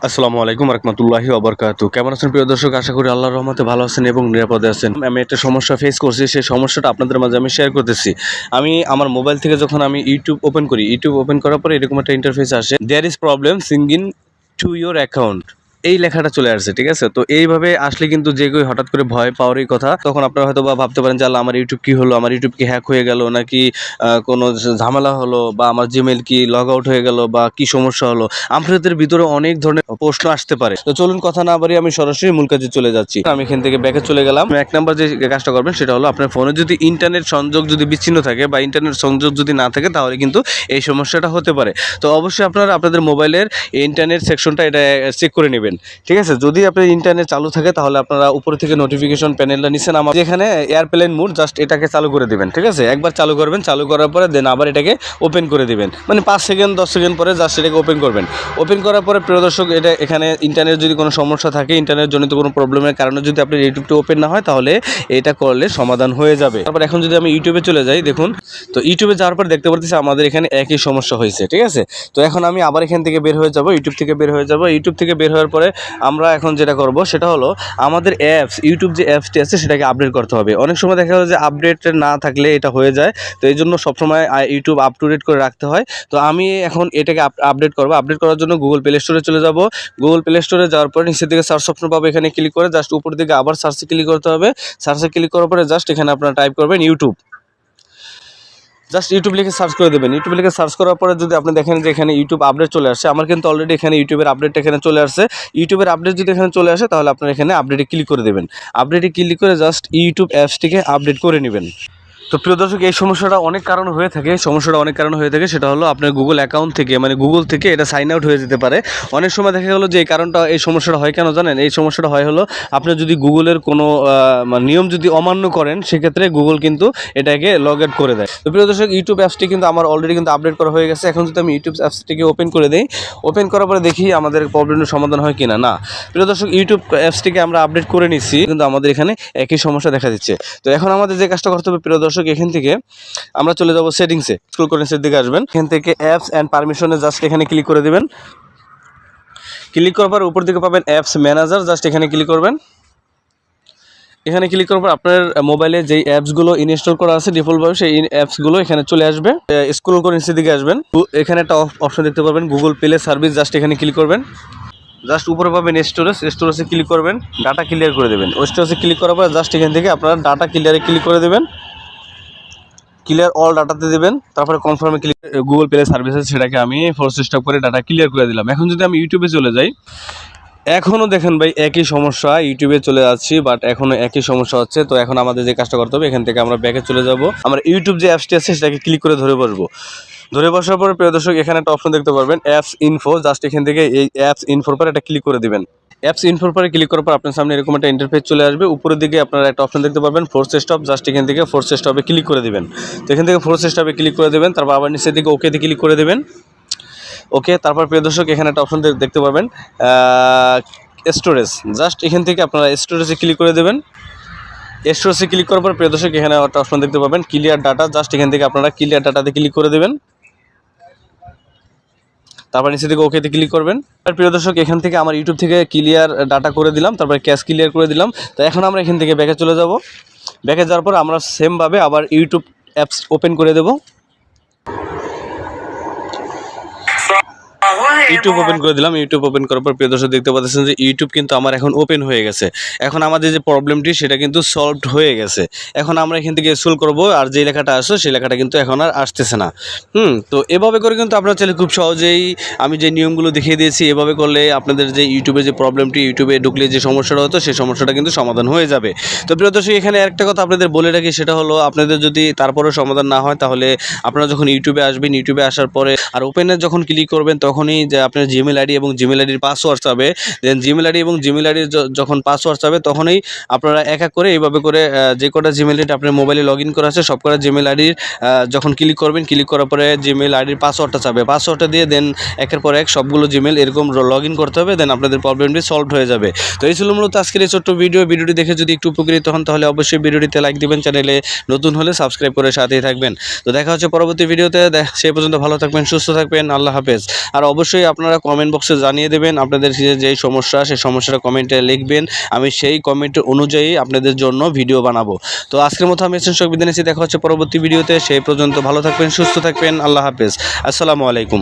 আসসালামু আলাইকুম রহমতুল্লাহি ওবরকাতু। কেমন আছেন প্রিয় দর্শক? আশা করি আল্লাহর রহমতে ভালো আছেন এবং নিরাপদে আছেন। আমি একটা সমস্যা ফেস করছি, সেই সমস্যাটা আপনাদের মাঝে আমি শেয়ার করতেছি। আমি আমার মোবাইল থেকে যখন আমি ইউটিউব ওপেন করি, ইউটিউব ওপেন করার পরে এরকম একটা ইন্টারফেস আসে, there is problem signing to your account, এই লেখাটা চলে আসছে। ঠিক আছে, তো এইভাবে আসলে কিন্তু যে কেউ হঠাৎ করে ভয় পাওয়ারই কথা। তখন আপনারা হয়তো বা ভাবতে পারেন যে আল্লাহ, আমার ইউটিউব কি হলো, আমার ইউটিউব কি হ্যাক হয়ে গেল, নাকি কোনো ঝামেলা হলো, বা আমার জিমেল কি লগ আউট হয়ে গেল, বা কি সমস্যা হলো। আপনাদের ভিতরে অনেক ধরনের প্রশ্ন আসতে পারে। তো চলুন কথা না বাড়িয়ে আমি সরাসরি মূল কাজে চলে যাচ্ছি। আমি এখান থেকে ব্যাকে চলে গেলাম। এক নাম্বার যে কাজটা করবেন সেটা হলো, আপনার ফোনে যদি ইন্টারনেট সংযোগ যদি বিচ্ছিন্ন থাকে বা ইন্টারনেট সংযোগ যদি না থাকে, তাহলে কিন্তু এই সমস্যাটা হতে পারে। তো অবশ্যই আপনারা আপনাদের মোবাইলের ইন্টারনেট সেকশনটা এটা চেক করে নেবেন। ঠিক আছে, যদি আপনার ইন্টারনেট চালু থাকে তাহলে আপনারা উপরে থেকে নোটিফিকেশন প্যানেলটা নিচে নামা, যেখানে এয়ারপ্লেন মোড, জাস্ট এটাকে চালু করে দিবেন। ঠিক আছে, একবার চালু করবেন, চালু করার পরে দেন আবার এটাকে ওপেন করে দিবেন। মানে 5 সেকেন্ড 10 সেকেন্ড পরে জাস্ট এটাকে ওপেন করবেন। ওপেন করার পরে প্রিয় দর্শক, এটা এখানে ইন্টারনেট যদি কোনো সমস্যা থাকে, ইন্টারনেট জনিত কোনো প্রবলেমের কারণে যদি আপনার ইউটিউবটা ওপেন না হয়, তাহলে এটা করলে সমাধান হয়ে যাবে। তারপর এখন যদি আমি ইউটিউবে চলে যাই, দেখুন তো ইউটিউবে যাওয়ার পর দেখতে পাচ্ছি আমাদের এখানে একই সমস্যা হয়েছে। ঠিক আছে, তো এখন আমি আবার এখান থেকে বের হয়ে যাব, ইউটিউব থেকে বের হয়ে যাব। ইউটিউব থেকে বের হওয়ার পরে আমরা এখন যেটা করব সেটা হলো, আমাদের অ্যাপস, ইউটিউব যে অ্যাপসটি আছে সেটাকে আপডেট করতে হবে। অনেক সময় দেখা যায় যে আপডেট না থাকলে এটা হয়ে যায়। তো এই জন্য সবসময় ইউটিউব আপ টু ডেট করে রাখতে হয়। তো আমি এখন এটাকে আপডেট করব। আপডেট করার জন্য গুগল প্লে স্টোরে চলে যাব। গুগল প্লে স্টোরে যাওয়ার পরে নিচের দিকে সার্চ অপশন পাবো, এখানে ক্লিক করে জাস্ট উপর দিকে আবার সার্চে ক্লিক করতে হবে। সার্চে ক্লিক করার পরে জাস্ট এখানে আপনারা টাইপ করবেন ইউটিউব। জাস্ট ইউটিউব লিখে সার্চ করে দেবেন। ইউটিউব লিখে সার্চ করার পরে যদি আপনি দেখেন যে এখানে ইউটিউব আপডেট চলে আসছে, আমার কিন্তু অলরেডি এখানে ইউটিউবের আপডেট এখানে চলে আসছে। ইউটিউবের আপডেট যদি এখানে চলে আসে, তাহলে আপনারা এখানে আপডেটে ক্লিক করে দেবেন। আপডেটে ক্লিক করে জাস্ট ইউটিউব অ্যাপসটিকে আপডেট করে নেবেন। তো প্রিয় দর্শক, এই সমস্যাটা অনেক কারণ হয়ে থাকে। সেটা হলো আপনার গুগল অ্যাকাউন্ট থেকে, মানে গুগল থেকে এটা সাইন আউট হয়ে যেতে পারে। অনেক সময় দেখা গেলো যে এই সমস্যাটা হয় কেন জানেন? এই সমস্যাটা হয় হলো, আপনি যদি গুগলের কোনো নিয়ম যদি অমান্য করেন, সেক্ষেত্রে গুগল কিন্তু এটাকে লগ আউট করে দেয়। তো প্রিয় দর্শক, ইউটিউব অ্যাপসটি কিন্তু আমার অলরেডি কিন্তু আপডেট করা হয়ে গেছে। এখন যদি আমি ইউটিউব অ্যাপসটিকে ওপেন করে দিই, ওপেন করার পরে দেখি আমাদের প্রবলেমের সমাধান হয় কিনা। না প্রিয় দর্শক, ইউটিউব অ্যাপসটিকে আমরা আপডেট করে নিচ্ছি, কিন্তু আমাদের এখানে একই সমস্যা দেখা দিচ্ছে। তো এখন আমাদের যে কাজটা করতে হবে প্রিয় দর্শক, এখান থেকে আমরা চলে যাব সেটিংসে। স্ক্রল করে নিচের দিকে আসবেন, এখান থেকে অ্যাপস অ্যান্ড পারমিশনে জাস্ট এখানে ক্লিক করে দিবেন। ক্লিক করার পর উপর দিকে পাবেন অ্যাপস ম্যানেজার, জাস্ট এখানে ক্লিক করবেন। এখানে ক্লিক করার পর আপনার মোবাইলে যেই অ্যাপসগুলো ইনস্টল করা আছে ডিফল্টভাবে, সেই অ্যাপসগুলো এখানে চলে আসবে। স্ক্রল করে নিচের দিকে আসবেন, এখানে একটা অপশন দেখতে পাবেন গুগল প্লে সার্ভিস, জাস্ট এখানে ক্লিক করবেন। জাস্ট উপরে পাবেন স্টোরেজে ক্লিক করবেন, ডাটা ক্লিয়ার করে দেবেন। স্টোরেজে ক্লিক করার পর জাস্ট এখান থেকে আপনারা ডাটা ক্লিয়ারে ক্লিক করে দেবেন। ক্লিয়ার অল ডাটাতে দেবেন, তারপরে কনফার্মে ক্লিক। গুগল প্লে সার্ভিসেস সেটাকে আমি ফোর্স স্টপ করে ডাটা ক্লিয়ার করে দিলাম। এখন যদি আমি ইউটিউবে চলে যাই, এখনও দেখেন ভাই একই সমস্যা। ইউটিউবে চলে যাচ্ছি, বাট এখনও একই সমস্যা হচ্ছে। তো এখন আমাদের যে কাজটা করতে হবে, এখান থেকে আমরা ব্যাকে চলে যাব। আমরা ইউটিউব যে অ্যাপসটি আছে সেটাকে ক্লিক করে ধরে বসবো। ধরে বসার পরে প্রিয় দর্শক, এখানে একটা অপশন দেখতে পারবেন অ্যাপস ইনফো, জাস্ট এখান থেকে এই অ্যাপস ইনফোর পর এটা ক্লিক করে দিবেন। অ্যাপস ইনফোর পরে ক্লিক করার পর আপনার সামনে এরকম একটা ইন্টারফেস চলে আসবে। উপরের দিকে আপনারা একটা অপশন দেখতে পাবেন ফোর্স স্টপ, জাস্ট এখান থেকে ফোর্স স্টপে ক্লিক করে দিবেন। তো এখান থেকে ফোর্স স্টপে ক্লিক করে দেবেন, তারপর আবার নিচের দিকে ওকেতে ক্লিক করে দেবেন। ওকে, তারপর প্রিয় দর্শক এখানে একটা অপশন দেখতে পাবেন স্টোরেজ, জাস্ট এখান থেকে আপনারা স্টোরেজে ক্লিক করে দেবেন। স্টোরেজে ক্লিক করার পর প্রিয় দর্শক এখানে একটা অপশন দেখতে পাবেন ক্লিয়ার ডাটা, জাস্ট এখান থেকে আপনারা ক্লিয়ার ডাটাতে ক্লিক করে দেবেন। তারপর নিচে থেকে ওকেতে ক্লিক করবেন। আর প্রিয় দর্শক, এখান থেকে আমার ইউটিউব থেকে ক্লিয়ার ডাটা করে দিলাম, তারপরে ক্যাশ ক্লিয়ার করে দিলাম। তো এখন আমরা এখান থেকে ব্যাকে চলে যাব। ব্যাকে যাওয়ার পর আমরা সেমভাবে আবার ইউটিউব অ্যাপস ওপেন করে দেব। ইউটিউব ওপেন করে দিলাম। ইউটিউব ওপেন করার পর প্রিয় দর্শক দেখতে পাচ্ছেন যে ইউটিউব কিন্তু আমার এখন ওপেন হয়ে গেছে। এখন আমাদের যে প্রবলেমটি সেটা কিন্তু সলভড হয়ে গেছে। এখন আমরা এখান থেকে স্ক্রল করব, আর যে লেখাটা আসছে সেই লেখাটা কিন্তু এখন আর আসতেছে না। তো এভাবে করে কিন্তু আপনারা চাইলে খুব সহজেই, আমি যে নিয়মগুলো দেখিয়ে দিয়েছি, এভাবে করলে আপনাদের যে ইউটিউবে যে প্রবলেমটি, ইউটিউবে ঢুকলে যে সমস্যাটা হতো সেই সমস্যাটা কিন্তু সমাধান হয়ে যাবে। তো প্রিয় দর্শক, এখানে একটা কথা আপনাদের বলে রাখি, সেটা হলো আপনাদের যদি তারপরেও সমাধান না হয়, তাহলে আপনারা যখন ইউটিউবে আসবেন, ইউটিউবে আসার পরে আর ওপেনে যখন ক্লিক করবেন, তখনই যে আপনার জিমেল আইডি এবং জিমেল আইডির পাসওয়ার্ড চাবে, দেন জিমেল আইডি এবং জিমেল আইডির যখন পাসওয়ার্ড চাবে, তখনই আপনারা এক এক করে এইভাবে করে যে কটা জিমেল আইডি আপনার মোবাইলে লগ ইন করা আছে সব কটা জিমেল আইডির যখন ক্লিক করবেন, ক্লিক করার পরে জিমেল আইডির পাসওয়ার্ডটা চাবে। পাসওয়ার্ডটা দিয়ে দেন একের পর এক সবগুলো জিমেল এরকম লগ ইন করতে হবে, দেন আপনাদের প্রবলেমটি সলভ হয়ে যাবে। তো এই ছিল মূলত আজকের এই ছোট্ট ভিডিওটি দেখে যদি একটু উপকৃত হন, তাহলে অবশ্যই ভিডিওটিতে লাইক দিবেন, চ্যানেলে নতুন হলে সাবস্ক্রাইব করে সাথেই থাকবেন। তো দেখা হচ্ছে পরবর্তী ভিডিওতে। সেই পর্যন্ত ভালো থাকবেন, সুস্থ থাকবেন, আল্লাহ হাফেজ। আর অবশ্যই অবশ্যই আপনারা কমেন্ট বক্সে জানিয়ে দেবেন আপনাদের যেই সমস্যা, সেই সমস্যাটা কমেন্টে লিখবেন। আমি সেই কমেন্ট অনুযায়ী আপনাদের জন্য ভিডিও বানাবো। তো আজকের মতো আমি এসেন বিদায় নিচ্ছি। দেখা হচ্ছে পরবর্তী ভিডিওতে। সেই পর্যন্ত ভালো থাকবেন, সুস্থ থাকবেন। আল্লাহ হাফেজ। আসসালামু আলাইকুম।